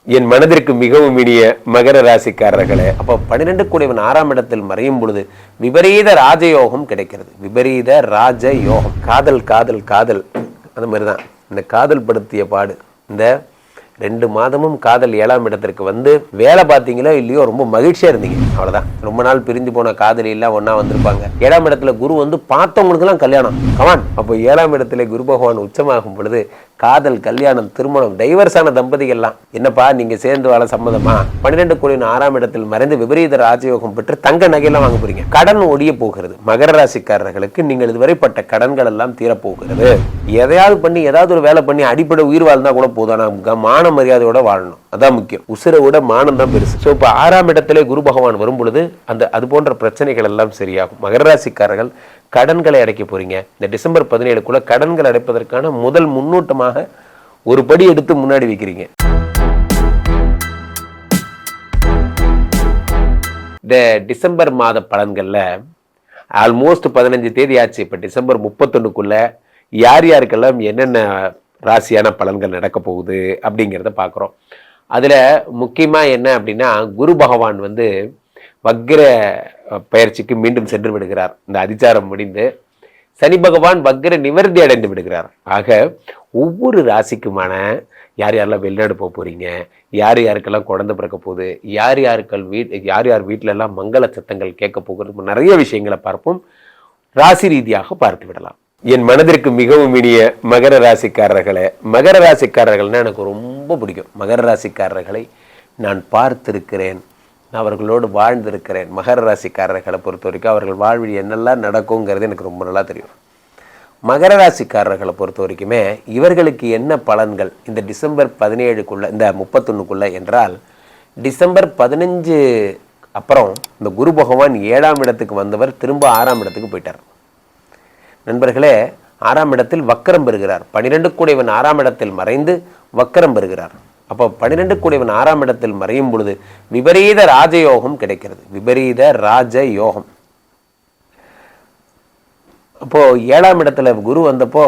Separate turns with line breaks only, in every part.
என் மனதிற்கு மிகவும் இனிய மகர ராசிக்காரர்களே, அப்போ 12 கூடியவன் 6ஆம் இடத்தில் மறையும் பொழுது விபரீத ராஜயோகம் கிடைக்கிறது. விபரீத ராஜயோகம், காதல் காதல் காதல், அந்த மாதிரிதான் இந்த காதல் படுத்திய பாடு. இந்த 2 மாதமும் காதல் 7ஆம் இடத்திற்கு வந்து வேலை பார்த்தீங்களோ இல்லையோ ரொம்ப மகிழ்ச்சியா இருந்தீங்க. அவ்வளவுதான். ரொம்ப நாள் பிரிஞ்சு போன காதலி எல்லாம் ஒன்னா வந்திருப்பாங்க. 7ஆம் இடத்துல குரு வந்து பார்த்தவங்களுக்கு எல்லாம் கல்யாணம். கமான். அப்போ 7ஆம் இடத்துல குரு பகவான் உச்சமாகும் பொழுது காதல், கல்யாணம், திருமணம், டைவர்ஸான தம்பதிகள்லாம் என்னப்பா நீங்க சேர்ந்து வாழ சம்மதமா? 12 கூடியவன் 6ஆம் இடத்தில் மறைந்து விபரீத ராஜயோகம் பெற்று தங்க நகையெல்லாம் வாங்க போறீங்க. கடன் ஒடிய போகிறது. மகர ராசிக்காரர்களுக்கு நீங்கள் இதுவரைப்பட்ட கடன்கள் எல்லாம் தீரப்போகிறது. எதையாவது பண்ணி ஏதாவது ஒரு வேலை பண்ணி அடிப்படை உயிர் வாழ்ந்தா கூட போதும். மான மரியாதையோட வாழணும், அதான் முக்கியம். உசுரை விட மானம் தான் பெருசு. ஸோ இப்போ 6ஆம் இடத்திலே குரு பகவான் வரும் பொழுது அது போன்ற பிரச்சனைகள் எல்லாம் சரியாகும். மகர ராசிக்காரர்கள் கடன்களை அடைக்க போறீங்க. இந்த டிசம்பர் 17க்குள்ள கடன்கள் அடைப்பதற்கான முதல் முன்னூட்டமாக ஒரு படி எடுத்து முன்னாடி வைக்கிறீங்க. இந்த டிசம்பர் மாத பலன்கள்ல ஆல்மோஸ்ட் 15 தேதி ஆச்சு. இப்ப டிசம்பர் 31க்குள்ள யார் யாருக்கெல்லாம் என்னென்ன ராசியான பலன்கள் நடக்க போகுது அப்படிங்கிறத பார்க்குறோம். அதில் முக்கியமாக என்ன அப்படின்னா, குரு பகவான் வந்து வக்ர பயிற்சிக்கு மீண்டும் சென்று விடுகிறார். இந்த அதிச்சாரம் முடிந்து சனி பகவான் வக்ர நிவர்த்தி அடைந்து விடுகிறார். ஆக ஒவ்வொரு ராசிக்குமான யார் யாரெல்லாம் வெளிநாடு போக போகிறீங்க, யார் யாருக்கெல்லாம் குழந்தை பிறக்க போகுது, யார் யார் வீட்டில எல்லாம் மங்கள சத்தங்கள் கேட்க போகிறது, நிறைய விஷயங்களை பார்ப்போம். ராசி ரீதியாக பார்த்து விடலாம். என் மனதிற்கு மிகவும் இனிய மகர ராசிக்காரர்களே, மகர ராசிக்காரர்கள்னா எனக்கு ரொம்ப பிடிக்கும். மகர ராசிக்காரர்களை நான் பார்த்திருக்கிறேன், அவர்களோடு வாழ்ந்திருக்கிறேன். மகர ராசிக்காரர்களை பொறுத்த வரைக்கும் அவர்கள் வாழ்வில் என்னெல்லாம் நடக்குங்கிறது எனக்கு ரொம்ப நல்லா தெரியும். மகர ராசிக்காரர்களை பொறுத்த வரைக்குமே இவர்களுக்கு என்ன பலன்கள் இந்த டிசம்பர் 17க்குள்ள, இந்த 31க்குள்ள என்றால், டிசம்பர் 15 அப்புறம் இந்த குரு பகவான் 7ஆம் இடத்துக்கு வந்தவர் திரும்ப 6ஆம் இடத்துக்கு போயிட்டார். நண்பர்களே, 6ஆம் இடத்தில் வக்கரம் பெறுகிறார். 12 கூடியவன் 6ஆம் இடத்தில் மறைந்து வக்கரம் பெறுகிறார். அப்போ 12 கூடியவன் 6ஆம் இடத்தில் மறையும் பொழுது விபரீத ராஜயோகம் கிடைக்கிறது. விபரீத ராஜயோகம். அப்போ 7ஆம் இடத்துல குரு வந்தப்போ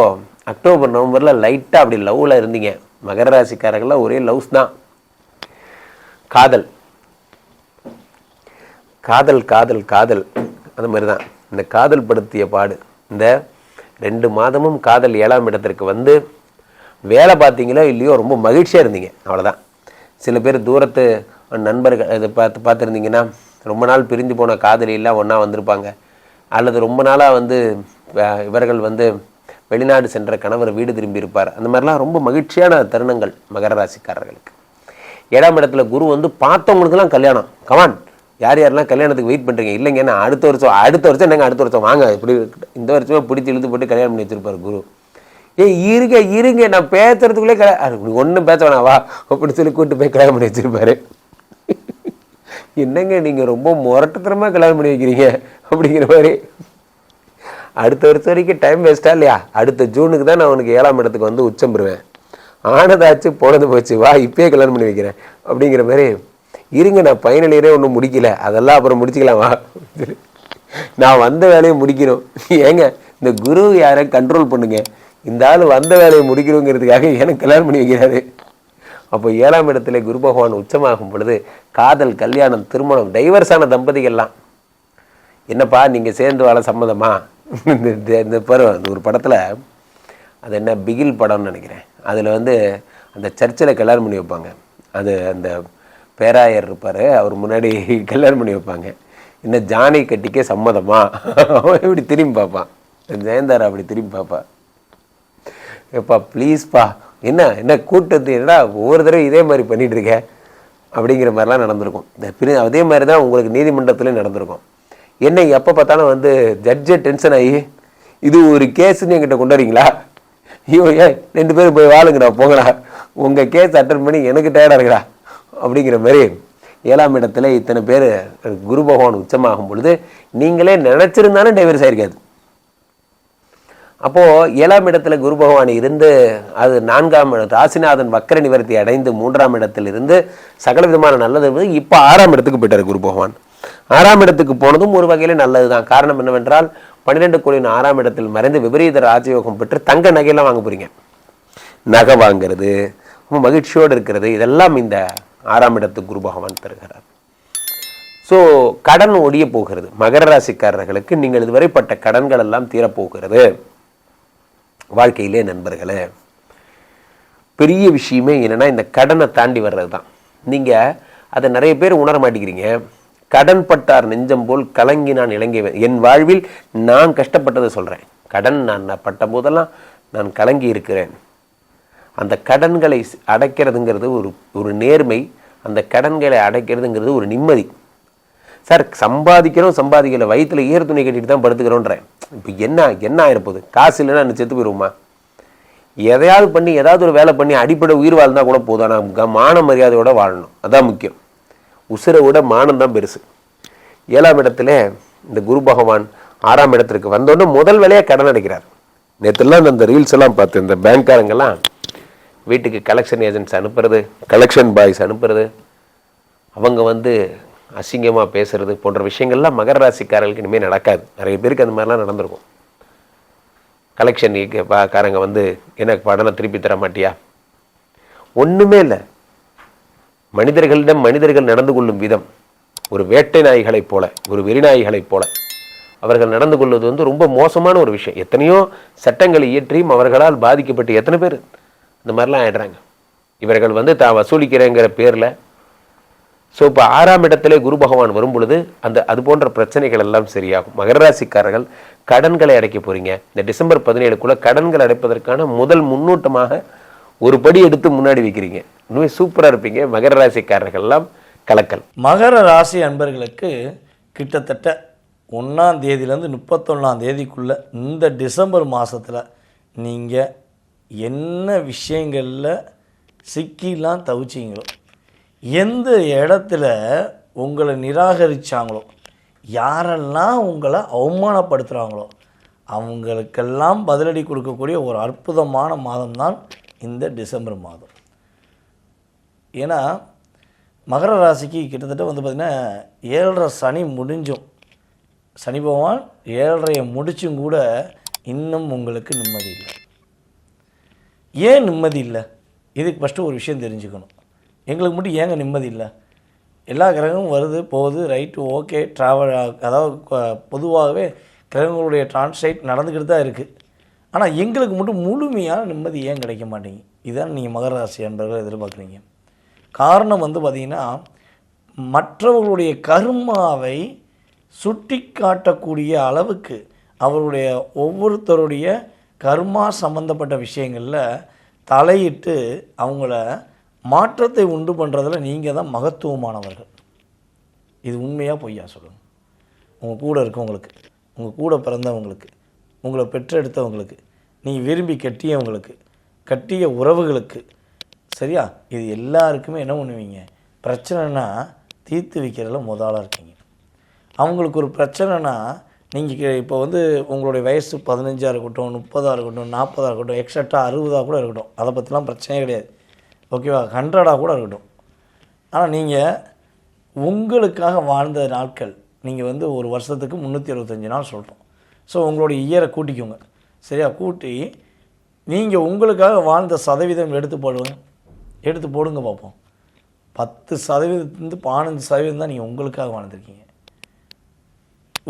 அக்டோபர் நவம்பர்ல லைட்டா அப்படி லவ்ல இருந்தீங்க. மகர ராசிக்காரர்கள்லாம் ஒரே லவ்ஸ் தான். காதல் காதல் காதல் காதல், அந்த மாதிரிதான் இந்த காதல் படுத்திய பாடு. இந்த 2 மாதமும் காதல் 7ஆம் இடத்திற்கு வந்து வேலை பார்த்தீங்களோ இல்லையோ ரொம்ப மகிழ்ச்சியாக இருந்தீங்க. அவ்வளோதான். சில பேர் தூரத்து நண்பர்கள் இதை பார்த்துருந்தீங்கன்னா ரொம்ப நாள் பிரிஞ்சு போன காதலியெல்லாம் ஒன்றா வந்திருப்பாங்க. அல்லது ரொம்ப நாளாக வந்து இவர்கள் வந்து வெளிநாடு சென்ற கணவர் வீடு திரும்பி இருப்பார். அந்த மாதிரிலாம் ரொம்ப மகிழ்ச்சியான தருணங்கள் மகர ராசிக்காரர்களுக்கு. 7ஆம் இடத்துல குரு வந்து பார்த்தவங்களுக்குலாம் கல்யாணம். கமான். யார் யாரெல்லாம் கல்யாணத்துக்கு வெயிட் பண்ணுறீங்க? இல்லைங்க, நான் அடுத்த வருஷம் என்னங்க, அடுத்த வருஷம் வாங்க, இப்படி இந்த வருஷமே பிடிச்சி இழுத்து போட்டு கல்யாணம் பண்ணி வச்சிருப்பாரு குரு. இருங்க நான் பேசுறதுக்குள்ளே ஒன்றும் பேச வேணாம் வா அப்படின்னு சொல்லி கூப்பிட்டு போய் கல்யாணம் பண்ணி வச்சிருப்பாரு. என்னங்க நீங்கள் ரொம்ப முரட்டுத்தனமாக கல்யாணம் பண்ணி வைக்கிறீங்க அப்படிங்கிற மாதிரி. அடுத்த வருஷம் வரைக்கும் டைம் வேஸ்டா இல்லையா? அடுத்த ஜூனுக்கு தான் நான் உனக்கு 7ஆம் இடத்துக்கு வந்து உச்சம் பெறுவேன். ஆனதாச்சு போனது போச்சு, வா இப்பயே கல்யாணம் பண்ணி வைக்கிறேன் அப்படிங்கிற மாதிரி. இருங்க, நான் ஃபைனல் இயரே ஒன்றும் முடிக்கல, அதெல்லாம் அப்புறம் முடிச்சுக்கலாம் வா, நான் வந்த வேலையை முடிக்கணும். ஏங்க, இந்த குரு யாரை கண்ட்ரோல் பண்ணுங்க. இந்த ஆள் வந்த வேலையை முடிக்கணுங்கிறதுக்காக எனக்கு கல்யாணம் பண்ணி வைக்கிறாரு. அப்போ 7ஆம் இடத்துல குரு பகவான் உச்சமாகும் பொழுது காதல், கல்யாணம், திருமணம், டைவர்ஸான தம்பதிகள்லாம் என்னப்பா நீங்கள் சேர்ந்து வாழ சம்மதமா? இந்த பருவம் ஒரு படத்தில், அது என்ன பிகில் படம்னு நினைக்கிறேன், அதில் வந்து அந்த சர்ச்சில் கல்யாணம் பண்ணி வைப்பாங்க. அது அந்த பேராயர் இருப்பார், அவர் முன்னாடி கல்யாணம் பண்ணி வைப்பாங்க. என்ன ஜானி கட்டிக்கே சம்மதமா? அவன் இப்படி திரும்பி பார்ப்பான், ஜெயந்தாரா அப்படி திரும்பி பார்ப்பா, எப்பா ப்ளீஸ்ப்பா, என்ன கூட்டத்து என்னடா ஒவ்வொரு தடவை இதே மாதிரி பண்ணிகிட்டு இருக்க அப்படிங்கிற மாதிரிலாம் நடந்திருக்கும். அதே மாதிரி தான் உங்களுக்கு நீதிமன்றத்துலேயும் நடந்திருக்கும். என்ன எப்போ பார்த்தாலும் வந்து ஜட்ஜே டென்ஷன் ஆகி இது ஒரு கேஸுன்னு என்கிட்ட கொண்டு வரீங்களா? ஐயோ, 2 பேரும் போய் வாழுங்கடா, போங்கடா, உங்கள் கேஸ் அட்டன் பண்ணி எனக்கு டயர்டாக இருக்குடா அப்படிங்கிற மாதிரி. 7ஆம் இடத்துல இத்தனை பேர் குரு பகவான் உச்சமாகும் பொழுது நீங்களே நினைச்சிருந்தாலும் டைவர்ஸ் ஆயிருக்காது. அப்போது 7ஆம் இடத்துல குரு பகவான் இருந்து அது 4ஆம் ராசிநாதன் வக்கர நிவர்த்தி அடைந்து 3ஆம் இடத்தில் இருந்து சகல விதமான நல்லது இருந்தது. இப்போ 6ஆம் இடத்துக்கு போயிட்டார் குரு பகவான். 6ஆம் இடத்துக்கு போனதும் ஒரு வகையில் நல்லது தான். காரணம் என்னவென்றால் 12 கூடியவன் 6ஆம் இடத்தில் மறைந்து விபரீத ராஜயோகம் பெற்று தங்க நகையெல்லாம் வாங்க போறீங்க. நகை வாங்கிறது, ரொம்ப மகிழ்ச்சியோடு இருக்கிறது, இதெல்லாம் இந்த 6ஆம் இடத்துக்கு குரு பகவான் தருகிறார். ஸோ கடன் ஒடிய போகிறது. மகர ராசிக்காரர்களுக்கு நீங்கள் இதுவரை பட்ட கடன்கள் எல்லாம் தீரப்போகிறது. வாழ்க்கையிலே நண்பர்களே, பெரிய விஷயமே என்னென்னா இந்த கடனை தாண்டி வர்றது தான். நீங்கள் அதை நிறைய பேர் உணர மாட்டேங்கிறீங்க. கடன் பட்டார் நெஞ்சம் போல் கலங்கி நான் இலங்கைவேன். என் வாழ்வில் நான் கஷ்டப்பட்டதை சொல்கிறேன். கடன் நான் பட்ட போதெல்லாம் நான் கலங்கி இருக்கிறேன். அந்த கடன்களை அடைக்கிறதுங்கிறது ஒரு நேர்மை. அந்த கடன்களை அடைக்கிறதுங்கிறது ஒரு நிம்மதி. சார் சம்பாதிக்கல வயிற்றுல ஈர துணி கட்டிட்டு தான் படுத்துக்கிறோன்றேன். இப்போ என்ன ஆயிருப்போகுது? காசு இல்லைன்னா என்ன செத்து போயிடுவோமா? எதையாவது பண்ணி ஏதாவது ஒரு வேலை பண்ணி அடிப்படை உயிர் வாழ்ந்தா கூட போதும். ஆனால் மான மரியாதையோட வாழணும், அதான் முக்கியம். உசுரை விட மானம் தான் பெருசு. 7ஆம் இடத்துல இந்த குரு பகவான் 6ஆம் இடத்திற்கு வந்தோடனே முதல் வேலையாக கடன் அடைக்கிறார். நேற்றுலாம் அந்த ரீல்ஸ் எல்லாம் பார்த்து இந்த பேங்க்காரங்கெல்லாம் வீட்டுக்கு கலெக்ஷன் ஏஜென்ட்ஸ் அனுப்புறது, கலெக்ஷன் பாய்ஸ் அனுப்புறது, அவங்க அசிங்கமாக பேசுறது போன்ற விஷயங்கள்லாம் மகர ராசிக்காரர்களுக்கு இனிமேல் நடக்காது. நிறைய பேருக்கு அந்த மாதிரிலாம் நடந்திருக்கும். கலெக்ஷன் காரங்க எனக்கு படனை திருப்பி தர மாட்டியா? ஒன்றுமே இல்லை. மனிதர்களிடம் மனிதர்கள் நடந்து கொள்ளும் விதம் ஒரு வேட்டை நாய்களைப் போல, ஒரு வெறிநாய்களைப் போல அவர்கள் நடந்து கொள்வது ரொம்ப மோசமான ஒரு விஷயம். எத்தனையோ சட்டங்களை இயற்றியும் அவர்களால் பாதிக்கப்பட்டு எத்தனை பேர் இந்த மாதிரிலாம் ஆயிடுறாங்க. இவர்கள் தான் வசூலிக்கிறேங்கிற பேரில். ஸோ இப்போ 6ஆம் இடத்திலே குரு பகவான் வரும் பொழுது அது போன்ற பிரச்சனைகள் எல்லாம் சரியாகும். மகர ராசிக்காரர்கள் கடன்களை அடைக்க போறீங்க. இந்த டிசம்பர் 17க்குள்ள கடன்கள் அடைப்பதற்கான முதல் முன்னோட்டமாக ஒரு படி எடுத்து முன்னாடி வைக்கிறீங்க. இன்னுமே சூப்பராக இருப்பீங்க. மகர ராசிக்காரர்கள் எல்லாம் கலக்கல்.
மகர ராசி அன்பர்களுக்கு கிட்டத்தட்ட 1ஆம் தேதியிலேருந்து 31ஆம் தேதிக்குள்ளே இந்த டிசம்பர் மாதத்தில் நீங்கள் என்ன விஷயங்களில் சிக்கிலாம் தவிச்சிங்களோ, எந்த இடத்துல உங்களை நிராகரித்தாங்களோ, யாரெல்லாம் உங்களை அவமானப்படுத்துகிறாங்களோ அவங்களுக்கெல்லாம் பதிலடி கொடுக்கக்கூடிய ஒரு அற்புதமான மாதம்தான் இந்த டிசம்பர் மாதம். ஏன்னா மகர ராசிக்கு கிட்டத்தட்ட பார்த்திங்கன்னா 7.5 சனி முடிஞ்சும், சனி பகவான் 7.5 முடிச்சும் கூட இன்னும் உங்களுக்கு நிம்மதி இல்லை. ஏன் நிம்மதி இல்லை? இதுக்கு ஃபஸ்ட்டு ஒரு விஷயம் தெரிஞ்சுக்கணும். எங்களுக்கு மட்டும் ஏங்க நிம்மதி இல்லை? எல்லா கிரகமும் வருது போகுது, ரைட்டு, ஓகே, ட்ராவல், அதாவது பொதுவாகவே கிரகங்களுடைய டிரான்ஸ்லேட் நடந்துக்கிட்டு தான் இருக்குது. ஆனால் எங்களுக்கு மட்டும் முழுமையான நிம்மதி ஏன் கிடைக்க மாட்டேங்குது? இதுதான் நீங்கள் மகர ராசி அன்பர்கள் எதிர்பார்க்குறீங்க. காரணம் பார்த்திங்கன்னா மற்றவர்களுடைய கர்மாவை சுட்டி காட்டக்கூடிய அளவுக்கு அவருடைய ஒவ்வொருத்தருடைய கர்மா சம்பந்தப்பட்ட விஷயங்களில் தலையிட்டு அவங்கள மாற்றத்தை உண்டு பண்ணுறதில் நீங்கள் தான் மகத்துவமானவர்கள். இது உண்மையாக பொய்யா சொல்லுங்கள்? உங்கள் கூட இருக்கவங்களுக்கு, உங்கள் கூட பிறந்தவங்களுக்கு, உங்களை பெற்றெடுத்தவங்களுக்கு, நீங்கள் விரும்பி கட்டியவங்களுக்கு, கட்டிய உறவுகளுக்கு, சரியா? இது எல்லாருக்குமே என்ன பண்ணுவீங்க? பிரச்சனைனா தீர்த்து வைக்கிறதுல முதலாக இருக்கீங்க. அவங்களுக்கு ஒரு பிரச்சனைனா நீங்கள் இப்போ உங்களுடைய வயசு 15ஆக இருக்கட்டும், 30ஆக இருக்கட்டும், 40ஆக இருக்கட்டும், எக்ஸட்ரா 60ஆக கூட இருக்கட்டும், அதை பற்றிலாம் பிரச்சனையே கிடையாது. ஓகேவா? 100ஆக கூட இருக்கட்டும். ஆனால் நீங்கள் உங்களுக்காக வாழ்ந்த நாட்கள், நீங்கள் ஒரு வருஷத்துக்கு 365 நாள் சொல்கிறோம். ஸோ உங்களுடைய இயரை கூட்டிக்கோங்க, சரியா? கூட்டி நீங்கள் உங்களுக்காக வாழ்ந்த சதவீதம் எடுத்து போடுங்க பார்ப்போம். 10% 15% தான் நீங்கள் உங்களுக்காக வாழ்ந்துருக்கீங்க.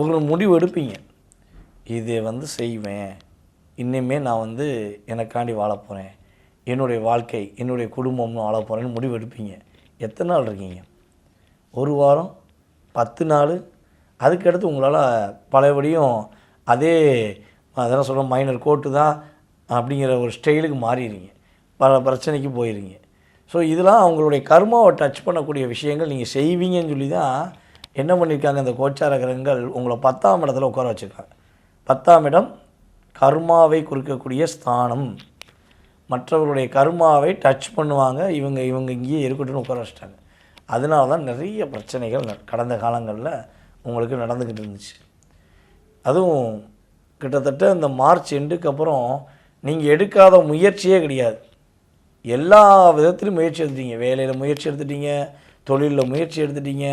உங்களுக்கு முடிவு எடுப்பீங்க, இதை செய்வேன், இன்னுமே நான் எனக்காண்டி வாழ போகிறேன், என்னுடைய வாழ்க்கை, என்னுடைய குடும்பம்னு வாழ போகிறேன்னு முடிவு எடுப்பீங்க. எத்தனை நாள் இருக்கீங்க? 1 வாரம், 10 நாள். அதுக்கடுத்து உங்களால் பழையபடியும் அதே அதெல்லாம் சொல்ல மைனர் கோட்டு தான் அப்படிங்கிற ஒரு ஸ்டைலுக்கு மாறிடுறீங்க, பல பிரச்சனைக்கு போயிடுறீங்க. ஸோ இதெல்லாம் அவங்களுடைய கர்மாவை டச் பண்ணக்கூடிய விஷயங்கள் நீங்கள் செய்வீங்கன்னு சொல்லி தான் என்ன பண்ணியிருக்காங்க இந்த கோச்சார கிரகங்கள் உங்களை 10ஆம் இடத்துல உட்கார வச்சுருக்காங்க. 10ஆம் இடம் கர்மாவை குறிக்கக்கூடிய ஸ்தானம். மற்றவர்களுடைய கர்மாவை டச் பண்ணுவாங்க, இவங்க இங்கேயே இருக்கட்டும்னு உட்கார வச்சிட்டாங்க. அதனால தான் நிறைய பிரச்சனைகள் கடந்த காலங்களில் உங்களுக்கு நடந்துக்கிட்டு இருந்துச்சு. அதுவும் கிட்டத்தட்ட இந்த மார்ச் எண்டுக்கு அப்புறம் நீங்கள் எடுக்காத முயற்சியே கிடையாது. எல்லா விதத்திலும் முயற்சி எடுத்துட்டீங்க. வேலையில் முயற்சி எடுத்துட்டீங்க, தொழிலில் முயற்சி எடுத்துட்டீங்க,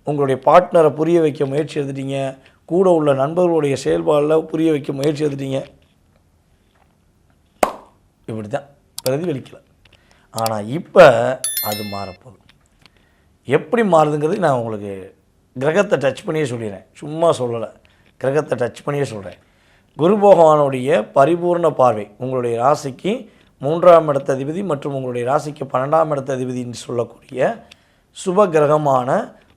உங்களுடைய பார்ட்னரை புரிய வைக்க முயற்சி எடுத்துட்டீங்க, கூட உள்ள நண்பர்களுடைய செயல்பாடில் புரிய வைக்க முயற்சி எடுத்துட்டீங்க. இப்படி தான் பிரதிபலிக்கலை. ஆனால் இப்போ அது மாறப்போகுது. எப்படி மாறுதுங்கிறது நான் உங்களுக்கு கிரகத்தை டச் பண்ணியே சொல்லிடுறேன், சும்மா சொல்லலை, கிரகத்தை டச் பண்ணியே சொல்கிறேன். குரு பகவானுடைய பரிபூர்ண பார்வை உங்களுடைய ராசிக்கு 3ஆம் இடத்த அதிபதி மற்றும் உங்களுடைய ராசிக்கு 12ஆம் இடத்த அதிபதினு சொல்லக்கூடிய சுப கிரகமான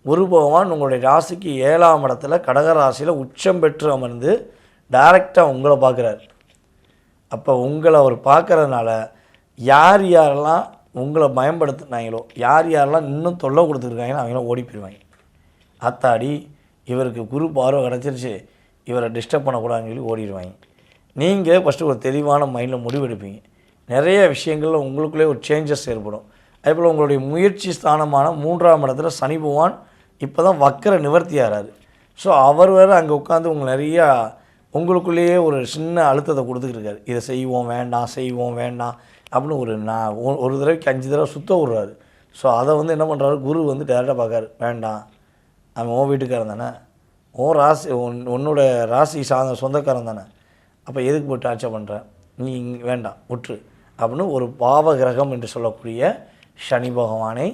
குரு பகவான் உங்களுடைய ராசிக்கு 7ஆம் இடத்துல கடக ராசியில் உச்சம் பெற்று அமர்ந்து டைரெக்டாக உங்களை பார்க்குறாரு. அப்போ உங்களை அவர் பார்க்குறதுனால யார் யாரெல்லாம் உங்களை பயன்படுத்தினாங்களோ, யார் யாரெல்லாம் இன்னும் தொல்லை கொடுத்துருக்காங்களோ அவங்களாம் ஓடி போயிடுவாங்க. அத்தாடி இவருக்கு குரு பார்வை கிடச்சிருச்சு, இவரை டிஸ்டர்ப் பண்ணக்கூடாதுன்னு சொல்லி ஓடிடுவாங்க. நீங்கள் ஃபஸ்ட்டு ஒரு தெளிவான மைண்டில் முடிவெடுப்பீங்க. நிறைய விஷயங்களில் உங்களுக்குள்ளே ஒரு சேஞ்சஸ் ஏற்படும். அதேபோல் உங்களுடைய முயற்சி ஸ்தானமான 3ஆம் இடத்துல சனி பகவான் இப்போ தான் வக்கர நிவர்த்தி ஆகிறாரு. ஸோ அவர் வேறு அங்கே உட்காந்து நிறையா உங்களுக்குள்ளேயே ஒரு சின்ன அழுத்தத்தை கொடுத்துக்கிட்டு இருக்காரு. இதை செய்வோம் வேண்டாம், செய்வோம் வேண்டாம் அப்படின்னு ஒரு தடவைக்கு 5 தடவை சுத்த விட்றாரு. ஸோ அதை என்ன பண்ணுறாரு, குரு டேரெக்டாக பார்க்காரு, வேண்டாம், அவன் உன் வீட்டுக்காரன் தானே, உன் ராசி உன்னோட ராசி சொந்தக்காரன் தானே, அப்போ எதுக்கு போட்டு டார்ச்சர் பண்ணுற, நீ வேண்டாம் விட்டுரு அப்படின்னு ஒரு பாவ கிரகம் என்று சொல்லக்கூடிய சனி பகவானை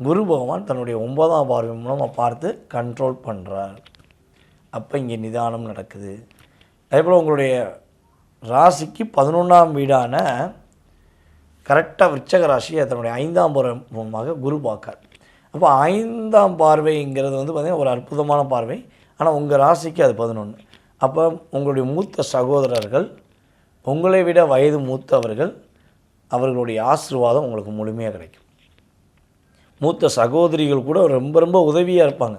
குரு பகவான் தன்னுடைய 9ஆம் பார்வை மூலமாக பார்த்து கண்ட்ரோல் பண்ணுறார். அப்போ இங்கே நிதானம் நடக்குது. அதேபோல் உங்களுடைய ராசிக்கு 11ஆம் வீடான கரெக்டாக விருச்சக ராசியை தன்னுடைய 5ஆம் பார்வை மூலமாக குரு பார்க்கார். அப்போ 5ஆம் பார்வைங்கிறது பார்த்திங்கன்னா ஒரு அற்புதமான பார்வை. ஆனால் உங்கள் ராசிக்கு அது 11. அப்போ உங்களுடைய மூத்த சகோதரர்கள், உங்களை விட வயது மூத்தவர்கள், அவர்களுடைய ஆசீர்வாதம் உங்களுக்கு முழுமையாக கிடைக்கும். மூத்த சகோதரிகள் கூட ரொம்ப ரொம்ப உதவியாக இருப்பாங்க.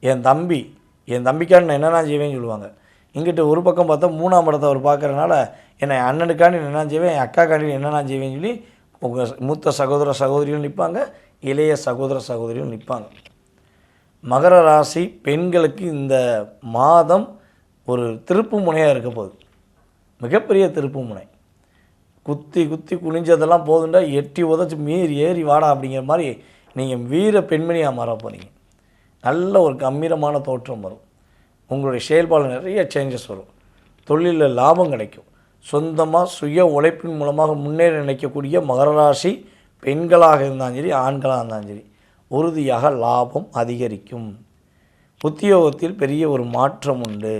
என் தம்பிக்காண்டி நான் என்னென்ன செய்வேன்னு சொல்லுவாங்க. இங்கிட்ட ஒரு பக்கம் பார்த்தா 3ஆம் இடத்தை அவர் பார்க்குறதுனால என்னை அண்ணனுக்காண்டி என்னென்ன செய்வேன், என் அக்காக்காண்டி என்னென்ன செய்வேன்னு சொல்லி உங்கள் மூத்த சகோதர சகோதரிகள் நிற்பாங்க, இளைய சகோதர சகோதரிகள் நிற்பாங்க. மகர ராசி பெண்களுக்கு இந்த மாதம் ஒரு திருப்பு முனையாக இருக்க போகுது, மிகப்பெரிய திருப்பு முனை. குத்தி குத்தி குனிஞ்சதெல்லாம் போதுண்டா, எட்டி உதச்சி மீறி ஏறி வாடா அப்படிங்கிற மாதிரி நீங்கள் வீர பெண்மணியாக மாற போகிறீங்க. நல்ல ஒரு கம்பீரமான தோற்றம் வரும். உங்களுடைய செயல்பாடு நிறைய சேஞ்சஸ் வரும். தொழிலில் லாபம் கிடைக்கும். சொந்தமாக சுய உழைப்பின் மூலமாக முன்னேற நினைக்கக்கூடிய மகர ராசி பெண்களாக இருந்தாலும் சரி, ஆண்களாக இருந்தாலும் சரி, உறுதியாக லாபம் அதிகரிக்கும். உத்தியோகத்தில் பெரிய ஒரு மாற்றம் உண்டு.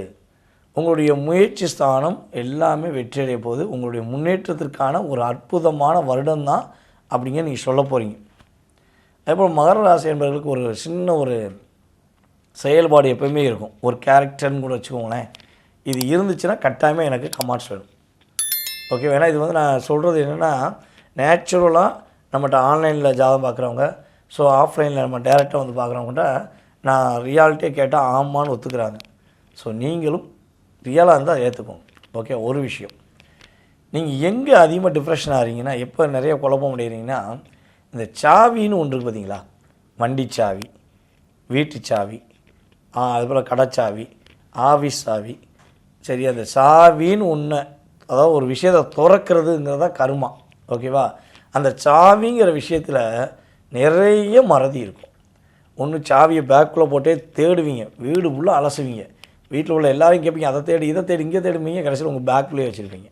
உங்களுடைய முயற்சி ஸ்தானம் எல்லாமே வெற்றியடைய போது உங்களுடைய முன்னேற்றத்திற்கான ஒரு அற்புதமான வருடம்தான் அப்படிங்க நீங்கள் சொல்ல போகிறீங்க. அதேபோல் மகர ராசி என்பவர்களுக்கு ஒரு சின்ன ஒரு செயல்பாடு எப்போயுமே இருக்கும், ஒரு கேரக்டர்னு கூட வச்சுக்கோங்களேன். இது இருந்துச்சுன்னா கட்டாயமாக எனக்கு கமெண்ட்ஸ் வேணும், ஓகே. வேணா இது நான் சொல்கிறது என்னென்னா, நேச்சுரலாக நம்மகிட்ட ஆன்லைனில் ஜாதகம் பார்க்குறவங்க, ஸோ ஆஃப்லைனில் நம்ம டேரெக்டாக பார்க்குறவங்கள்ட்ட நான் ரியாலிட்டியாக கேட்டால் ஆமான்னு ஒத்துக்கிறாங்க. ஸோ நீங்களும் ரியலாக இருந்தால் ஏற்றுக்கோங்க, ஓகே. ஒரு விஷயம், நீங்கள் எங்கே அதிகமாக டிப்ரெஷன் ஆகிறீங்கன்னா, எப்போ நிறைய குழப்பம் அடைகிறீங்கன்னா, இந்த சாவின்னு ஒன்று இருக்குது பார்த்தீங்களா, வண்டி சாவி, வீட்டு சாவி, அதுபோல் கடைச்சாவி, ஆஃபீஸ் சாவி, சரி, அந்த சாவின்னு ஒன்று, அதாவது ஒரு விஷயத்தை திறக்கிறதுங்கிறதா கர்மா, ஓகேவா. அந்த சாவிங்கிற விஷயத்தில் நிறைய மறதி இருக்கும். ஒன்று சாவியை பேக்குள்ளே போட்டே தேடுவீங்க, வீடு ஃபுல்லாக அலசுவீங்க, வீட்டில் உள்ள எல்லாரையும் கேட்பீங்க, அதை தேடி இதை தேடி இங்கே தேடுவீங்க, கடைசியில் உங்கள் பேக்குள்ளேயே வச்சுருப்பீங்க.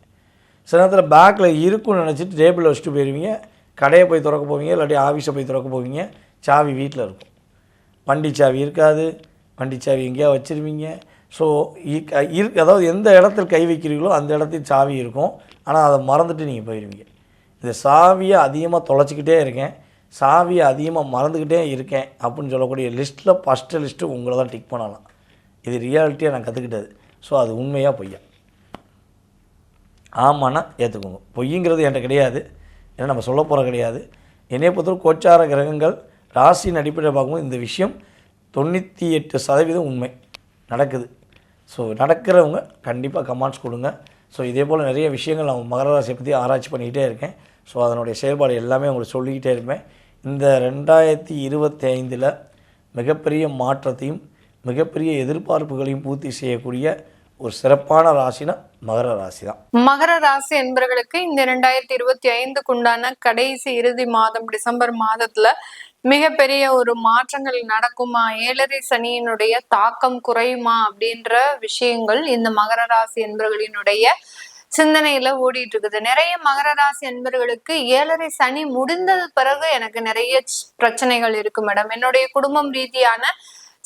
சில நேரத்தில் பேக்கில் இருக்குன்னு நினச்சிட்டு டேபிளில் வச்சுட்டு போயிடுவீங்க, கடையை போய் திறக்க போவீங்க, இல்லாட்டி ஆஃபீஸை போய் திறக்க போவீங்க, சாவி வீட்டில் இருக்கும். வண்டி சாவி இருக்காது, வண்டி சாவி எங்கேயா வச்சுருவீங்க. ஸோ அதாவது எந்த இடத்துல கை வைக்கிறீங்களோ அந்த இடத்துல சாவி இருக்கும், ஆனால் அதை மறந்துட்டு நீங்கள் போயிடுவீங்க. இந்த சாவியை அதிகமாக தொலைச்சிக்கிட்டே இருக்கேன், சாவியை அதிகமாக மறந்துக்கிட்டே இருக்கேன் அப்படின்னு சொல்லக்கூடிய லிஸ்ட்டில் ஃபஸ்ட்டு லிஸ்ட்டு உங்களை தான் டிக் பண்ணலாம். இது ரியாலிட்டியாக நான் கற்றுக்கிட்டது. ஸோ அது உண்மையாக பொய்யா? ஆமாண்ணா ஏற்றுக்கோங்க. பொய்யுங்கிறது என்கிட்ட கிடையாது, ஏன்னா நம்ம சொல்ல போகிற கிடையாது. என்னைய பொறுத்தவரை கோச்சார கிரகங்கள் ராசியின் அடிப்படையில் பார்க்கும்போது இந்த விஷயம் 98% உண்மை நடக்குது. ஸோ நடக்கிறவங்க கண்டிப்பாக கமெண்ட்ஸ் கொடுங்க. ஸோ இதே போல் நிறைய விஷயங்கள் நான் மகர ராசியை பற்றி ஆராய்ச்சி பண்ணிக்கிட்டே இருக்கேன். ஸோ அதனுடைய செயல்பாடு எல்லாமே உங்களுக்கு சொல்லிக்கிட்டே இருப்பேன். இந்த 2025 மிகப்பெரிய மாற்றத்தையும் மிகப்பெரிய எதிர்பார்ப்புகளையும் பூர்த்தி செய்யக்கூடிய ஒரு சிறப்பான ராசினா மகர ராசி தான்.
மகர ராசி என்பவர்களுக்கு இந்த 2025 உண்டான கடைசி இறுதி மாதம் டிசம்பர் மாதத்துல மிகப்பெரிய ஒரு மாற்றங்கள் நடக்குமா, 7.5 சனியினுடைய தாக்கம் குறையுமா அப்படின்ற விஷயங்கள் இந்த மகர ராசி என்பவர்களினுடைய சிந்தனையில ஓடிட்டு இருக்குது. நிறைய மகர ராசி அன்பர்களுக்கு 7.5 சனி முடிந்தது பிறகு எனக்கு நிறைய பிரச்சனைகள் இருக்கு மேடம். என்னுடைய குடும்பம் ரீதியான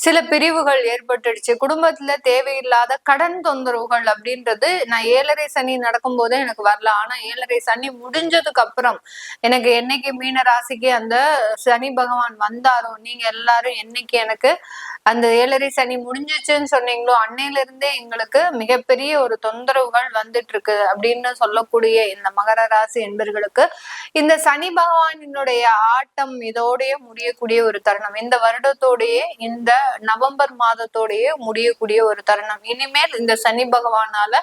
சில பிரிவுகள் ஏற்பட்டுடுச்சு. குடும்பத்துல தேவையில்லாத கடன் தொந்தரவுகள் அப்படின்றது நான் 7.5 சனி நடக்கும் போதே எனக்கு வரல. ஆனா 7.5 சனி முடிஞ்சதுக்கு அப்புறம் எனக்கு என்னைக்கு மீன ராசிக்கு அந்த சனி பகவான் வந்தாரோ, நீங்க எல்லாரும் என்னைக்கு எனக்கு அந்த 7.5 சனி முடிஞ்சிச்சுன்னு சொன்னீங்களோ அன்னையில இருந்தே எங்களுக்கு மிகப்பெரிய ஒரு தொந்தரவுகள் வந்துட்டு இருக்கு அப்படின்னு சொல்லக்கூடிய இந்த மகர ராசி என்பர்களுக்கு இந்த சனி பகவானினுடைய ஆட்டம் இதோடய முடியக்கூடிய ஒரு தருணம். இந்த வருடத்தோடயே இந்த நவம்பர் மாதத்தோடயே முடியக்கூடிய ஒரு தருணம். இனிமேல் இந்த சனி பகவானால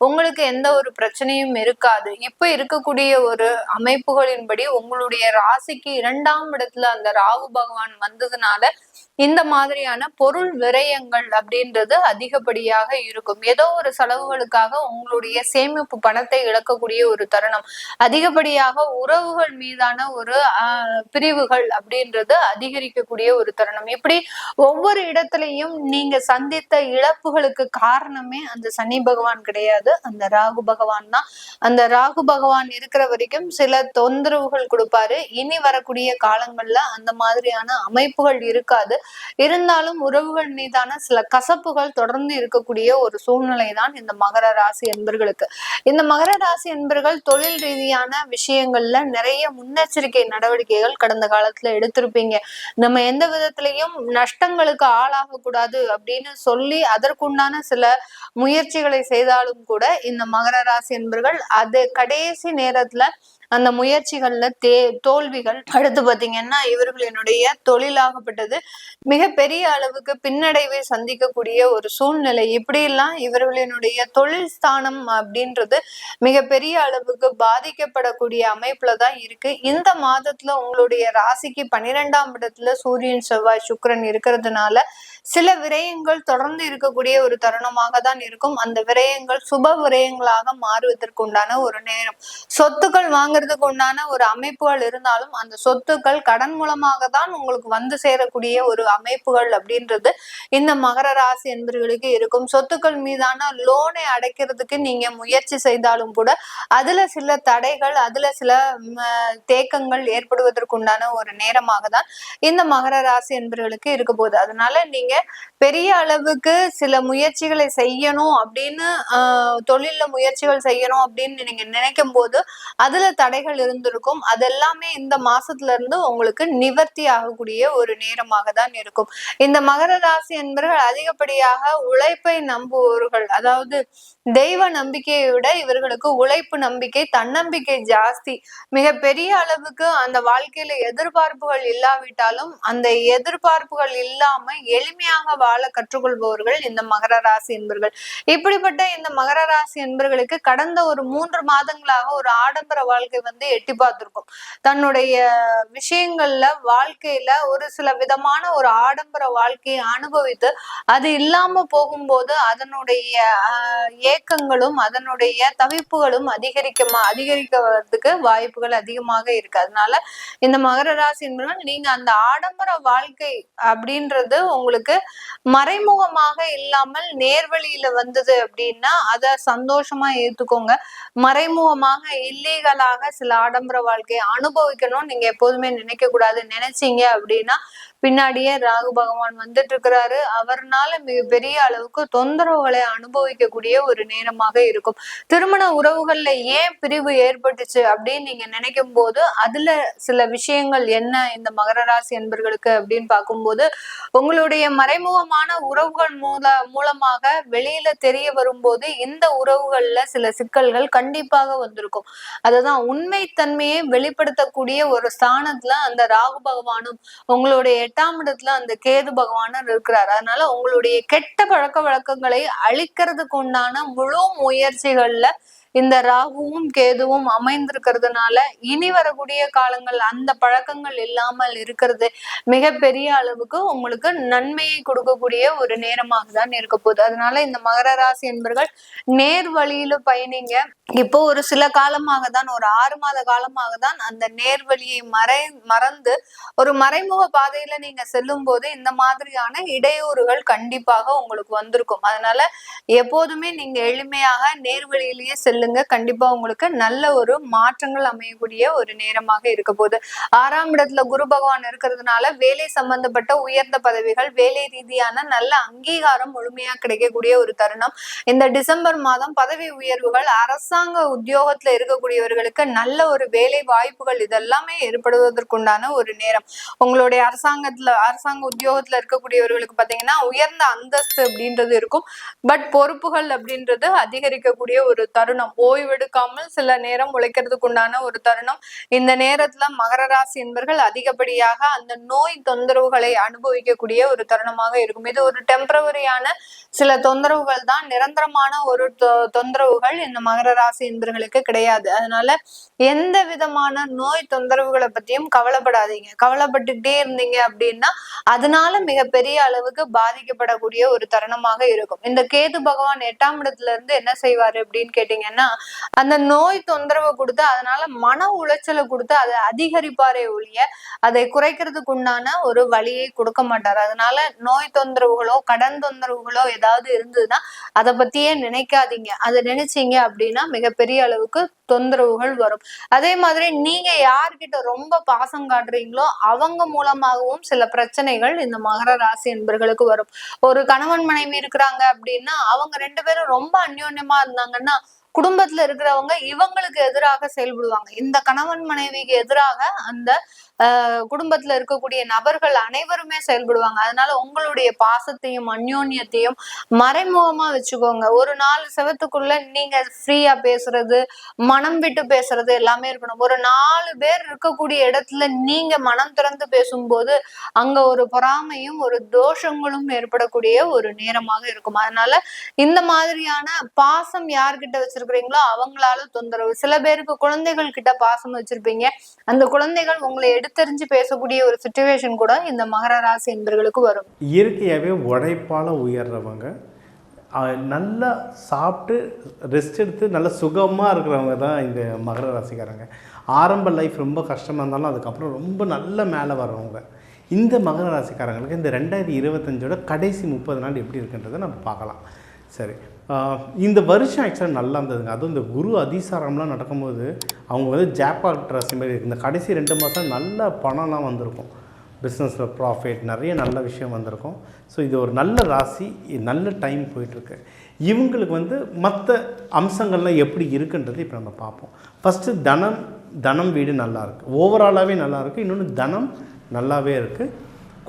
உங்களுக்கு எந்த ஒரு பிரச்சனையும் இருக்காது. இப்ப இருக்கக்கூடிய ஒரு அமைப்புகளின்படி உங்களுடைய ராசிக்கு 2ஆம் இடத்துல அந்த ராகு பகவான் வந்ததுனால இந்த மாதிரியான பொருள் விரயங்கள் அப்படின்றது அதிகப்படியாக இருக்கும். ஏதோ ஒரு செலவுகளுக்காக உங்களுடைய சேமிப்பு பணத்தை இழக்கக்கூடிய ஒரு தருணம். அதிகப்படியாக உறவுகள் மீதான ஒரு பிரிவுகள் அப்படின்றது அதிகரிக்கக்கூடிய ஒரு தருணம். இப்படி ஒவ்வொரு இடத்துலயும் நீங்க சந்தித்த இழப்புகளுக்கு காரணமே அந்த சனி பகவான் கிடையாது, அந்த ராகு பகவான் தான். அந்த ராகு பகவான் இருக்கிற வரைக்கும் சில தொந்தரவுகள் கொடுப்பாரு. இனி வரக்கூடிய காலங்கள்ல அந்த மாதிரியான அமைப்புகள் இருக்காது. இருந்தாலும் உறவுகள் மீதான சில கசப்புகள் தொடர்ந்து இருக்கக்கூடிய ஒரு சூழ்நிலை தான் இந்த மகர ராசி என்பர்களுக்கு. இந்த மகர ராசி என்பர்கள் தொழில் ரீதியான விஷயங்கள்ல நிறைய முன்னெச்சரிக்கை நடவடிக்கைகள் கடந்த காலத்துல எடுத்திருப்பீங்க. நம்ம எந்த விதத்திலையும் நஷ்டங்களுக்கு ஆளாக கூடாது அப்படின்னு சொல்லி அதற்குண்டான சில முயற்சிகளை செய்தாலும் கூட இந்த மகர ராசி என்பர்கள் அது கடைசி நேரத்துல அந்த முயற்சிகள்ல தோல்விகள். அடுத்து பாத்தீங்கன்னா இவர்களினுடைய தொழிலாகப்பட்டது மிக பெரிய அளவுக்கு பின்னடைவை சந்திக்கக்கூடிய ஒரு சூழ்நிலை. இப்படி எல்லாம் இவர்களினுடைய தொழில் ஸ்தானம் அப்படின்றது மிக பெரிய அளவுக்கு பாதிக்கப்படக்கூடிய அமைப்புலதான் இருக்கு. இந்த மாதத்துல உங்களுடைய ராசிக்கு 12ஆம் இடத்துல சூரியன் செவ்வாய் சுக்கிரன் இருக்கிறதுனால சில விரயங்கள் தொடர்ந்து இருக்கக்கூடிய ஒரு தருணமாக தான் இருக்கும். அந்த விரயங்கள் சுப விரயங்களாக மாறுவதற்கு உண்டான ஒரு நேரம். சொத்துக்கள் வாங்குறதுக்கு உண்டான ஒரு அமைப்புகள் இருந்தாலும் அந்த சொத்துக்கள் கடன் மூலமாக தான் உங்களுக்கு வந்து சேரக்கூடிய ஒரு அமைப்புகள் அப்படின்றது இந்த மகர ராசி என்பவர்களுக்கு இருக்கும். சொத்துக்கள் மீதான லோனை அடைக்கிறதுக்கு நீங்க முயற்சி செய்தாலும் கூட அதுல சில தடைகள், அதுல சில தேக்கங்கள் ஏற்படுவதற்கு உண்டான ஒரு நேரமாக தான் இந்த மகர ராசி என்பவர்களுக்கு இருக்க போகுது. அதனால நீங்க பெரிய அளவுக்கு சில முயற்சிகளை செய்யணும் அப்படின்னு தொழில்ல முயற்சிகள் செய்யணும் அப்படின்னு நீங்க நினைக்கும் போது அதுல தடைகள் இருந்திருக்கும். அதெல்லாமே இந்த மாசத்துல இருந்து உங்களுக்கு நிவர்த்தி ஆகக்கூடிய ஒரு நேரமாக தான் இருக்கும். இந்த மகர ராசி என்பவர்கள் அதிகப்படியாக உழைப்பை நம்புவோர்கள். அதாவது தெய்வ நம்பிக்கையை விட இவர்களுக்கு உழைப்பு நம்பிக்கை, தன்னம்பிக்கை ஜாஸ்தி. மிக பெரிய அளவுக்கு அந்த வாழ்க்கையில எதிர்பார்ப்புகள் இல்லாவிட்டாலும் அந்த எதிர்பார்ப்புகள் இல்லாம எளிமையாக வாழ கற்றுக்கொள்பவர்கள் இந்த மகர ராசி என்பர்கள். இப்படிப்பட்ட இந்த மகர ராசி என்பர்களுக்கு கடந்த ஒரு 3 மாதங்களாக ஒரு ஆடம்பர வாழ்க்கை எட்டி பார்த்திருக்கும். தன்னுடைய விஷயங்கள்ல வாழ்க்கையில ஒரு சில விதமான ஒரு ஆடம்பர வாழ்க்கையை அனுபவித்து அது இல்லாம போகும்போது அதனுடைய ஏக்கங்களும் அதனுடைய தவிப்புகளும் அதிகரிக்கிறதுக்கு வாய்ப்புகள் அதிகமாக இருக்கு. அதனால இந்த மகர ராசி என்பவர்கள் நீங்க அந்த ஆடம்பர வாழ்க்கை அப்படின்றது உங்களுக்கு மறைமுகமாக இல்லாமல் நேர்வழியில வந்தது அப்படின்னா அத சந்தோஷமா ஏத்துக்கோங்க. மறைமுகமாக இல்லீகலாக சில ஆடம்பர வாழ்க்கையை அனுபவிக்கணும்னு நீங்க எப்போதுமே நினைக்க கூடாது. நினைச்சீங்க அப்படின்னா பின்னாடியே ராகு பகவான் வந்துட்டு இருக்கிறாரு. அவர்னால மிக பெரிய அளவுக்கு தொந்தரவுகளை அனுபவிக்கக்கூடிய ஒரு நேரமாக இருக்கும். திருமண உறவுகள்ல ஏன் பிரிவு ஏற்பட்டுச்சு அப்படின்னு நீங்க நினைக்கும் போது அதுல சில விஷயங்கள் என்ன இந்த மகர ராசி என்பர்களுக்கு அப்படின்னு பார்க்கும்போது உங்களுடைய மறைமுகமான உறவுகள் மூலமாக வெளியில தெரிய வரும்போது இந்த உறவுகள்ல சில சிக்கல்கள் கண்டிப்பாக வந்திருக்கும். அதுதான் உண்மைத்தன்மையை வெளிப்படுத்தக்கூடிய ஒரு ஸ்தானத்துல அந்த ராகு பகவானும் உங்களுடைய 8ஆம் இடத்துல அந்த கேது பகவானும் இருக்கிறார். அதனால உங்களுடைய கெட்ட பழக்க வழக்கங்களை அழிக்கிறதுக்கு உண்டான முழு முயற்சிகள்ல இந்த ராகுவும் கேதுவும் அமைந்திருக்கிறதுனால இனி வரக்கூடிய காலங்கள் அந்த பழக்கங்கள் இல்லாமல் இருக்கிறது மிகப்பெரிய அளவுக்கு உங்களுக்கு நன்மையை கொடுக்கக்கூடிய ஒரு நேரமாக தான் இருக்க போகுது. அதனால இந்த மகர ராசி என்பர்கள் நேர் வழியில பயணிங்க. இப்போ ஒரு சில காலமாக தான், ஒரு 6 மாத காலமாக தான் அந்த நேர்வழியை மறந்து ஒரு மறைமுக பாதையில நீங்க செல்லும் போது இந்த மாதிரியான இடையூறுகள் கண்டிப்பாக உங்களுக்கு வந்திருக்கும். அதனால எப்போதுமே நீங்க எளிமையாக நேர்வழியிலேயே செல்லுங்க. செல்லுங்க. கண்டிப்பா உங்களுக்கு நல்ல ஒரு மாற்றங்கள் அமையக்கூடிய ஒரு நேரமாக இருக்க போகுது. 6ஆம் இடத்துல குரு பகவான் இருக்கிறதுனால வேலை சம்பந்தப்பட்ட உயர்ந்த பதவிகள், வேலை ரீதியான நல்ல அங்கீகாரம் முழுமையா கிடைக்கக்கூடிய ஒரு தருணம். இந்த டிசம்பர் மாதம் பதவி உயர்வுகள், அரசாங்க உத்தியோகத்துல இருக்கக்கூடியவர்களுக்கு நல்ல ஒரு வேலை வாய்ப்புகள் இதெல்லாமே ஏற்படுவதற்குண்டான ஒரு நேரம். உங்களுடைய அரசாங்க உத்தியோகத்துல இருக்கக்கூடியவர்களுக்கு பாத்தீங்கன்னா உயர்ந்த அந்தஸ்து அப்படின்றது இருக்கும். பட் பொறுப்புகள் அப்படின்றது அதிகரிக்கக்கூடிய ஒரு தருணம். ஓய்வெடுக்காமல் சில நேரம் உழைக்கிறதுக்கு உண்டான ஒரு தருணம். இந்த நேரத்துல மகர ராசி என்பவர்கள் அதிகப்படியாக அந்த நோய் தொந்தரவுகளை அனுபவிக்கக்கூடிய ஒரு தருணமாக இருக்கும். இது ஒரு டெம்பரவரியான சில தொந்தரவுகள் தான், நிரந்தரமான ஒரு தொந்தரவுகள் இந்த மகர ராசி என்பவர்களுக்கு கிடையாது. அதனால எந்த விதமான நோய் தொந்தரவுகளை பத்தியும் கவலைப்படாதீங்க. கவலைப்பட்டுக்கிட்டே இருந்தீங்க அப்படின்னா அதனால மிகப்பெரிய அளவுக்கு பாதிக்கப்படக்கூடிய ஒரு தருணமாக இருக்கும். இந்த கேது பகவான் 8ஆம் இடத்துல இருந்து என்ன செய்வாரு அப்படின்னு கேட்டீங்கன்னா, அந்த நோய் தொந்தரவை கொடுத்து அதனால மன உளைச்சலை கொடுத்து அதை அதிகரிப்பாரே ஒழிய அதை குறைக்கிறதுக்கு உண்டான ஒரு வழியை கொடுக்க மாட்டார். அதனால நோய் தொந்தரவுகளோ கடன் தொந்தரவுகளோ ஏதாவது இருந்ததுன்னா அதை பத்தியே நினைக்காதீங்க. அதை நினைச்சீங்க அப்படின்னா மிகப்பெரிய அளவுக்கு தொந்தரவுகள் வரும். அதே மாதிரி நீங்க யார்கிட்ட ரொம்ப பாசம் காட்டுறீங்களோ அவங்க மூலமாகவும் சில பிரச்சனைகள் இந்த மகர ராசி என்பர்களுக்கு வரும். ஒரு கணவன் மனைவி இருக்கிறாங்க அப்படின்னா அவங்க 2 பேரும் ரொம்ப அந்யோன்யமா இருந்தாங்கன்னா குடும்பத்துல இருக்கிறவங்க இவங்களுக்கு எதிராக செயல்படுவாங்க. இந்த கணவன் மனைவிக்கு எதிராக அந்த குடும்பத்துல இருக்கக்கூடிய நபர்கள் அனைவருமே செயல்படுவாங்க. அதனால உங்களுடைய பாசத்தையும் அந்யோன்யத்தையும் மறைமுகமா வச்சுக்கோங்க. ஒரு 4 செவத்துக்குள்ள நீங்க ஃப்ரீயா பேசுறது, மனம் விட்டு பேசுறது எல்லாமே இருக்கணும். ஒரு 4 பேர் இருக்கக்கூடிய இடத்துல நீங்க மனம் திறந்து பேசும்போது அங்க ஒரு பொறாமையும் ஒரு தோஷங்களும் ஏற்படக்கூடிய ஒரு நேரமாக இருக்கும். அதனால இந்த மாதிரியான பாசம் யார்கிட்ட வச்சிருக்கிறீங்களோ அவங்களால தொந்தரவு. சில பேருக்கு குழந்தைகள் கிட்ட பாசம் வச்சிருப்பீங்க, அந்த குழந்தைகள் உங்களை எடுத்தறிஞ்சு பேசக்கூடிய ஒரு சிச்சுவேஷன் கூட இந்த மகர ராசி என்பவர்களுக்கு வரும்.
இயற்கையாகவே உழைப்பால் உயர்றவங்க, நல்லா சாப்பிட்டு ரெஸ்ட் எடுத்து நல்லா சுகமாக இருக்கிறவங்க தான் இந்த மகர ராசிக்காரங்க. ஆரம்ப லைஃப் ரொம்ப கஷ்டமாக இருந்தாலும் அதுக்கப்புறம் ரொம்ப நல்ல மேலே வர்றவங்க. இந்த மகர ராசிக்காரங்களுக்கு இந்த 2025ஓட கடைசி 30 நாள் எப்படி இருக்குன்றதை நம்ம பார்க்கலாம். சரி, இந்த வருஷம் ஆக்சுவலாக நல்லா இருந்ததுங்க. அதுவும் இந்த குரு அதிசாரம்லாம் நடக்கும்போது அவங்க வந்து ஜாக்பாட் ராசி மாதிரி இருக்குது. இந்த கடைசி 2 மாதம் நல்ல பணம்லாம் வந்திருக்கும், பிஸ்னஸில் ப்ராஃபிட், நிறைய நல்ல விஷயம் வந்திருக்கும். ஸோ இது ஒரு நல்ல ராசி, நல்ல டைம் போயிட்டுருக்கு. இவங்களுக்கு வந்து மற்ற அம்சங்கள்லாம் எப்படி இருக்குன்றது இப்போ நம்ம பார்ப்போம். ஃபஸ்ட்டு தனம் வீடு நல்லாயிருக்கு, ஓவராலாகவே நல்லாயிருக்கு. இன்னொன்று தனம் நல்லாவே இருக்குது,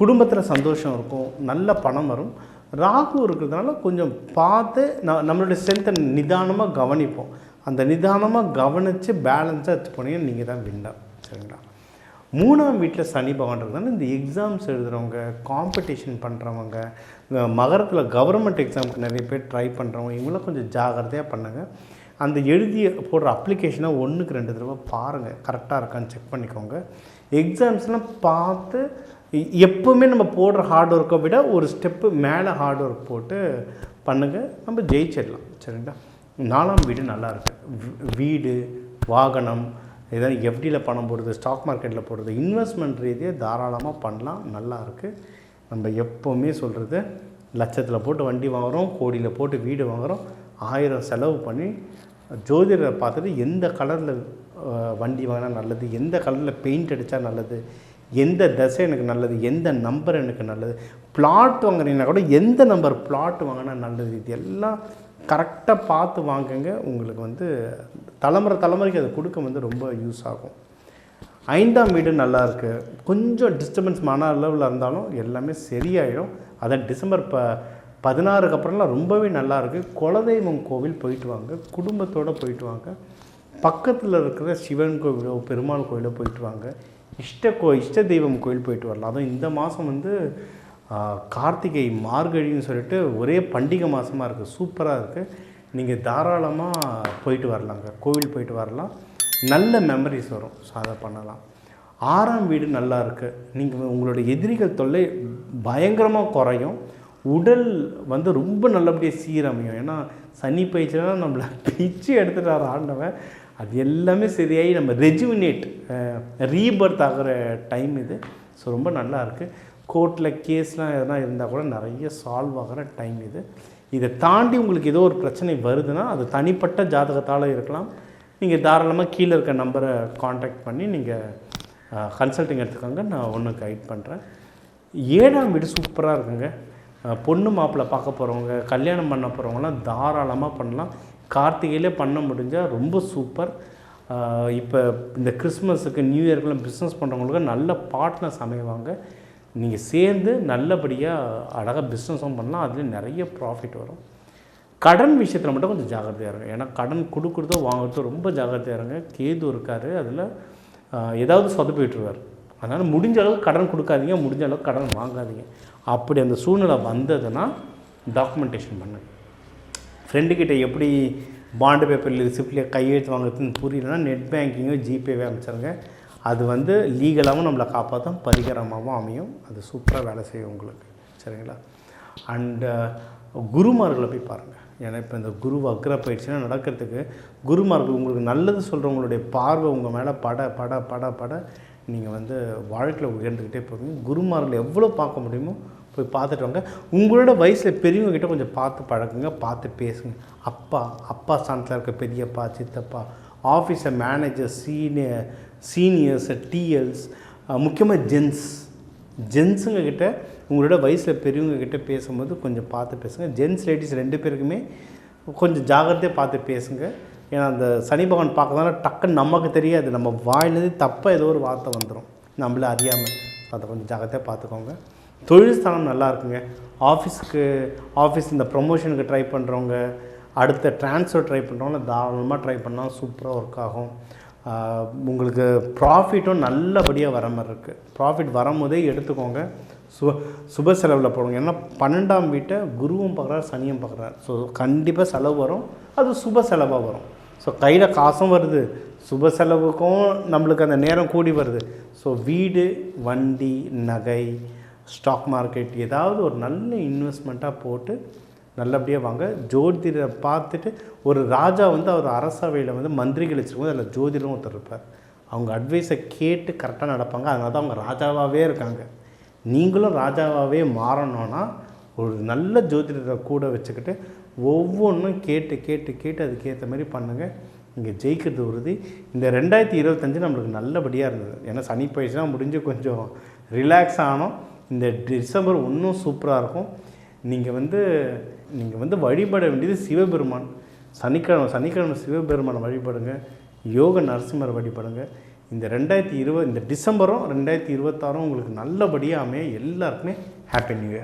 குடும்பத்தில் சந்தோஷம் இருக்கும், நல்ல பணம் வரும். ராகு இருக்கிறதுனால கொஞ்சம் பார்த்து நம்மளுடைய ஸ்ட்ரென்த்தை நிதானமாக கவனிப்போம். அந்த நிதானமாக கவனித்து பேலன்ஸாக எடுத்து போனீங்கன்னா நீங்கள் தான் வின்னர். சரிங்களா? 3ஆம் வீட்டில் சனி பகவான் இருக்கிறதுனால இந்த எக்ஸாம்ஸ் எழுதுகிறவங்க, காம்படிஷன் பண்ணுறவங்க, மகரத்தில் கவர்மெண்ட் எக்ஸாமுக்கு நிறைய பேர் ட்ரை பண்ணுறவங்க, இவங்களாம் கொஞ்சம் ஜாகிரதையாக பண்ணுங்கள். அந்த எழுதிய போடுற அப்ளிகேஷனை 1க்கு 2 தடவை பாருங்கள், கரெக்டாக இருக்கான்னு செக் பண்ணிக்கோங்க. எக்ஸாம்ஸ்லாம் பார்த்து எப்போவுமே நம்ம போடுற ஹார்ட் ஒர்க்கை விட ஒரு ஸ்டெப்பு மேலே ஹார்ட் ஒர்க் போட்டு பண்ணுங்கள், நம்ம ஜெயிச்சிடலாம். சரிங்களா? 4ஆம் வீடு நல்லாயிருக்கு. வீடு, வாகனம், ஏதாவது எஃப்டியில் பணம் போடுறது, ஸ்டாக் மார்க்கெட்டில் போடுறது, இன்வெஸ்ட்மெண்ட் ரீதியாக தாராளமாக பண்ணலாம், நல்லாயிருக்கு. நம்ம எப்போவுமே சொல்கிறது, லட்சத்தில் போட்டு வண்டி வாங்குகிறோம், கோடியில் போட்டு வீடு வாங்குகிறோம், 1000 செலவு பண்ணி ஜோதிடரை பார்த்துட்டு எந்த கலரில் வண்டி வாங்கினா நல்லது, எந்த கலரில் பெயிண்ட் அடித்தா நல்லது, எந்த தசை எனக்கு நல்லது, எந்த நம்பர் எனக்கு நல்லது, பிளாட் வாங்குறீங்கன்னா கூட எந்த நம்பர் பிளாட் வாங்கினா நல்லது, இது எல்லாம் கரெக்டாக பார்த்து வாங்குங்க. உங்களுக்கு வந்து தலைமுறைக்கு அதை கொடுக்க வந்து ரொம்ப யூஸ் ஆகும். 5ஆம் வீடு நல்லாயிருக்கு. கொஞ்சம் டிஸ்டர்பன்ஸ் மன அளவில் இருந்தாலும் எல்லாமே சரியாயிடும். அதான் டிசம்பர் 16க்கு அப்புறம்லாம் ரொம்பவே நல்லாயிருக்கு. குலதெய்வம் கோவில் போயிட்டு வாங்க, குடும்பத்தோடு போயிட்டு வாங்க. பக்கத்தில் இருக்கிற சிவன் கோவிலோ பெருமாள் கோவிலோ போயிட்டு வாங்க. இஷ்ட தெய்வம் கோயில் போயிட்டு வரலாம். அதுவும் இந்த மாதம் வந்து கார்த்திகை மார்கழின்னு சொல்லிட்டு ஒரே பண்டிகை மாதமாக இருக்குது, சூப்பராக இருக்குது. நீங்கள் தாராளமாக போயிட்டு வரலாங்க, கோவில் போயிட்டு வரலாம், நல்ல மெமரிஸ் வரும். ஸோ அதை பண்ணலாம். 6ஆம் வீடு நல்லா இருக்குது. நீங்கள் உங்களோட எதிரிகள் தொல்லை பயங்கரமாக குறையும். உடல் வந்து ரொம்ப நல்லபடியாக சீரமையும். ஏன்னா சனி பயிற்சினா நம்மளை பிச்சு எடுத்துகிட்டு ஆண்டவன், அது எல்லாமே சரியாகி நம்ம ரெஜுவினேட் ரீபர்த் ஆகிற டைம் இது. ஸோ ரொம்ப நல்லா இருக்குது. கோர்ட்டில் கேஸ்லாம் எதனா இருந்தால் கூட நிறைய சால்வ் ஆகிற டைம் இது. இதை தாண்டி உங்களுக்கு ஏதோ ஒரு பிரச்சனை வருதுன்னா அது தனிப்பட்ட ஜாதகத்தால் இருக்கலாம். நீங்கள் தாராளமாக கீழே இருக்க நம்பரை காண்டாக்ட் பண்ணி நீங்கள் கன்சல்டிங் எடுத்துக்கோங்க. நான் ஒன்று கைட் பண்ணுறேன். 7ஆம் வீடு சூப்பராக இருக்குங்க. பொண்ணு மாப்பிள்ளை பார்க்க போகிறவங்க, கல்யாணம் பண்ண போகிறவங்களாம் தாராளமாக பண்ணலாம். கார்த்திகையிலே பண்ண முடிஞ்சால் ரொம்ப சூப்பர். இப்போ இந்த கிறிஸ்மஸுக்கு நியூ இயர்க்குலாம் பிஸ்னஸ் பண்ணுறவங்களுக்கு நல்ல பார்ட்னர்ஸ் அமைவாங்க. நீங்கள் சேர்ந்து நல்லபடியாக அழகாக பிஸ்னஸும் பண்ணலாம். அதுலேயும் நிறைய ப்ராஃபிட் வரும். கடன் விஷயத்தில் மட்டும் கொஞ்சம் ஜாகிரதையாக இருங்க. ஏன்னா கடன் கொடுக்குறதோ வாங்குறதோ ரொம்ப ஜாகிரதையாக இருங்க. கேது இருக்கார், அதில் ஏதாவது சொதப்பி விட்டுருவார். அதனால் முடிஞ்ச அளவுக்கு கடன் கொடுக்காதீங்க, முடிஞ்ச அளவுக்கு கடன் வாங்காதீங்க. அப்படி அந்த சூழ்நிலை வந்ததுன்னா டாக்குமெண்டேஷன் பண்ணுங்க. ஃப்ரெண்டுக்கிட்ட எப்படி பாண்டு பேப்பரில் ரிசிப்ட்லேயே கையெழுத்து வாங்குறதுன்னு புரியலன்னா நெட் பேங்கிங்கோ ஜிபேவே அமைச்சிருங்க. அது லீகலாகவும் நம்மளை காப்பாற்றும், பரிகாரமாகவும் அமையும். அது சூப்பராக வேலை செய்யும் உங்களுக்கு. சரிங்களா? அண்டு குருமார்களை போய் பாருங்கள். ஏன்னா இப்போ இந்த குரு வக்ர பயிற்சினா நடக்கிறதுக்கு குருமார்கள் உங்களுக்கு நல்லது சொல்கிறவங்களுடைய பார்வை உங்கள் மேலே பட பட பட பட நீங்கள் வாழ்க்கையில் உயர்ந்துக்கிட்டே போவீங்க. குருமார்கள் எவ்வளோ பார்க்க முடியுமோ போய் பார்த்துட்டு வாங்க. உங்களோட வயசில் பெரியவங்ககிட்ட கொஞ்சம் பார்த்து பழகுங்க, பார்த்து பேசுங்க. அப்பா ஸ்தானத்தில் இருக்க பெரியப்பா, சித்தப்பா, ஆஃபீஸர், மேனேஜர், சீனியர்ஸ், டிஎல்ஸ், முக்கியமாக ஜென்ஸுங்க கிட்ட உங்களோட வயசில் பெரியவங்க கிட்ட பேசும்போது கொஞ்சம் பார்த்து பேசுங்க. ஜென்ஸ் லேடிஸ் 2 பேருக்குமே கொஞ்சம் ஜாகிரதையாக பார்த்து பேசுங்க. ஏன்னா அந்த சனி பகவான் பார்க்கறதுனால டக்குன்னு நமக்கு தெரியாது, நம்ம வாயிலேருந்து தப்பாக ஏதோ ஒரு வார்த்தை வந்துடும் நம்மளே அறியாமல். அதை கொஞ்சம் ஜாகிரதையாக பார்த்துக்கோங்க. தொழில் ஸ்தானம் நல்லா இருக்குங்க. ஆஃபீஸ் இந்த ப்ரொமோஷனுக்கு ட்ரை பண்ணுறவங்க, அடுத்த ட்ரான்ஸ்ஃபர் ட்ரை பண்ணுறவங்க தாராளமாக ட்ரை பண்ணால் சூப்பராக ஒர்க் ஆகும். உங்களுக்கு ப்ராஃபிட்டும் நல்லபடியாக வர மாதிரி இருக்குது. ப்ராஃபிட் வரும்போதே எடுத்துக்கோங்க. சுப செலவில் போடுங்க. ஏன்னா 12ஆம் வீட்டை குருவும் பார்க்குறாரு, சனியும் பார்க்குறாரு. ஸோ கண்டிப்பாக செலவு வரும். அது சுப செலவாக வரும். ஸோ கையில் காசும் வருது, சுப செலவுக்கும் நம்மளுக்கு அந்த நேரம் கூடி வருது. ஸோ வீடு, வண்டி, நகை, ஸ்டாக் மார்க்கெட் ஏதாவது ஒரு நல்ல இன்வெஸ்ட்மெண்ட்டாக போட்டு நல்லபடியாக வாங்க. ஜோதிடரை பார்த்துட்டு ஒரு ராஜா அவர் அரசவையில் மந்திரிகள் வச்சுருக்கும்போது அதில் ஜோதிடரும் ஒருத்தர் இருப்பார். அவங்க அட்வைஸை கேட்டு கரெக்டாக நடப்பாங்க. அதனால தான் அவங்க ராஜாவாகவே இருக்காங்க. நீங்களும் ராஜாவாகவே மாறணும்னா ஒரு நல்ல ஜோதிடரை கூட வச்சுக்கிட்டு ஒவ்வொன்றும் கேட்டு கேட்டு கேட்டு அதுக்கேற்ற மாதிரி பண்ணுங்கள். இங்கே ஜெயிக்கிறது உறுதி. இந்த 2025 நம்மளுக்கு நல்லபடியாக இருந்தது. ஏன்னா சனி பயிற்சிலாம் முடிஞ்சு கொஞ்சம் ரிலாக்ஸ் ஆனோம். இந்த டிசம்பர் இன்னும் சூப்பராக இருக்கும். நீங்கள் வழிபட வேண்டியது சிவபெருமான். சனிக்கிழமை சிவபெருமானை வழிபடுங்க. யோக நரசிம்மரை வழிபடுங்க. இந்த 2020 இந்த டிசம்பரும் 2026 உங்களுக்கு நல்லபடியாக அமைய எல்லாருக்குமே ஹாப்பி நியூ இயர்.